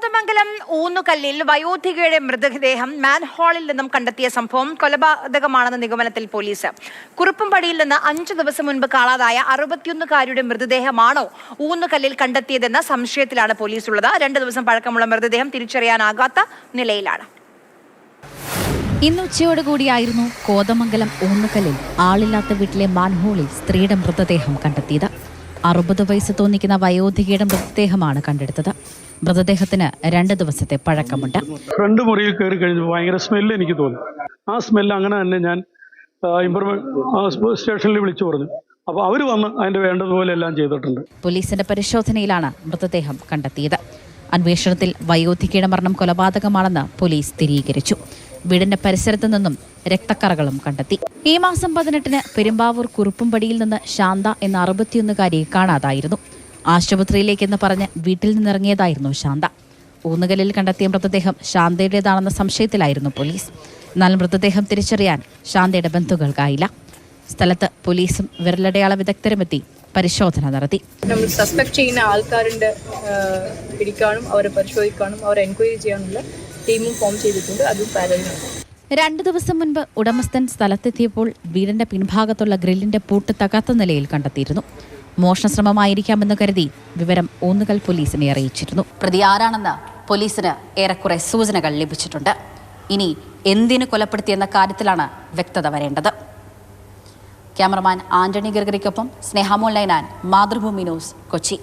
കോതമംഗലം ഊന്നുകല്ലിൽ വയോധികയുടെ മൃതദേഹം മാൻഹോളിൽ നിന്നും കണ്ടെത്തിയ സംഭവം കൊലപാതകമാണെന്ന നിഗമനത്തിൽ പോലീസ്. കുറുപ്പുംപടിയിൽ നിന്ന് 5 ദിവസം മുൻപ് കാണാതായ 61-കാരിയുടെ മൃതദേഹമാണോ ഊന്നുകല്ലിൽ കണ്ടെത്തിയതെന്ന സംശയത്തിലാണ് പോലീസ് ഉള്ളത്. 2 ദിവസം പഴക്കമുള്ള മൃതദേഹം തിരിച്ചറിയാനാകാത്ത നിലയിലാണ്. ഇന്ന് ഉച്ചയോടുകൂടിയായിരുന്നു കോതമംഗലം ഊന്നുകല്ലിൽ ആളില്ലാത്ത വീട്ടിലെ മാൻഹോളിൽ സ്ത്രീയുടെ മൃതദേഹം കണ്ടെത്തിയത്. 60 വയസ്സ് തോന്നിക്കുന്ന വയോധികയുടെ മൃതദേഹമാണ് കണ്ടെടുത്തത്. മൃതദേഹത്തിന് 2 ദിവസത്തെ പഴക്കമുണ്ട്. ഫ്രണ്ട് മുറിയിൽ കയറി കഴിഞ്ഞപ്പോൾ ഭയങ്കര സ്മെല്ല് എനിക്ക് തോന്നി. ആ സ്മെല്ല് അങ്ങനെ തന്നെ ഞാൻ സ്റ്റേഷനിൽ വിളിച്ചു പറഞ്ഞു. അപ്പോൾ അവർ വന്ന് അതിന്റെ വേണ്ടതുപോലെ എല്ലാം ചെയ്തിട്ടുണ്ട്. പോലീസിന്റെ പരിശോധനയിലാണ് മൃതദേഹം കണ്ടെത്തിയത്. അന്വേഷണത്തിൽ വയോധികയുടെ മരണം കൊലപാതകമാണെന്ന് പോലീസ് സ്ഥിരീകരിച്ചു. വീടിന്റെ പരിസരത്തു നിന്നും രക്തക്കറകളും കണ്ടെത്തി. ഈ മാസം 18-ന് പെരുമ്പാവൂർ കുറുപ്പുംപടിയിൽ നിന്ന് ശാന്ത എന്ന 61-കാരിയെ കാണാതായിരുന്നു. ആശുപത്രിയിലേക്കെന്ന് പറഞ്ഞ് വീട്ടിൽ നിന്നിറങ്ങിയതായിരുന്നു ശാന്ത. ഊന്നുകല്ലിൽ കണ്ടെത്തിയ മൃതദേഹം ശാന്തയുടേതാണെന്ന സംശയത്തിലായിരുന്നു പോലീസ്. എന്നാൽ മൃതദേഹം തിരിച്ചറിയാൻ ശാന്തയുടെ ബന്ധുക്കൾക്കായില്ല. സ്ഥലത്ത് പോലീസും വിരലടയാള വിദഗ്ധരുമെത്തി പരിശോധന നടത്തി. നമ്മൾ സസ്പെക്ട് ചെയ്യുന്ന ആൾക്കാരുടെ പിടിക്കാനും അവരെ പരിശോധിക്കാനും അവരെ എൻക്വയറി ചെയ്യാനുള്ള ടീമും ഫോം ചെയ്തിട്ടുണ്ട്. അതും പാരലാണ്. 2 ദിവസം മുൻപ് ഉടമസ്ഥൻ സ്ഥലത്തെത്തിയപ്പോൾ വീടിന്റെ പിൻഭാഗത്തുള്ള ഗ്രില്ലിന്റെ പൂട്ട് തകർത്ത നിലയിൽ കണ്ടെത്തിയിരുന്നു. മോഷണശ്രമമായിരിക്കാമെന്ന് കരുതി വിവരം ഊന്നുകൽ പോലീസിനെ അറിയിച്ചിരുന്നു. പ്രതി ആരാണെന്ന് പോലീസിന് ഏറെക്കുറെ സൂചനകൾ ലഭിച്ചിട്ടുണ്ട്. ഇനി എന്തിനു കൊലപ്പെടുത്തിയെന്ന കാര്യത്തിലാണ് വ്യക്തത വരേണ്ടത്. ക്യാമറമാൻ ആന്റണി ഗർഗറിക്കൊപ്പം സ്നേഹമോൾ ലൈനാൻ, മാതൃഭൂമി ന്യൂസ്, കൊച്ചി.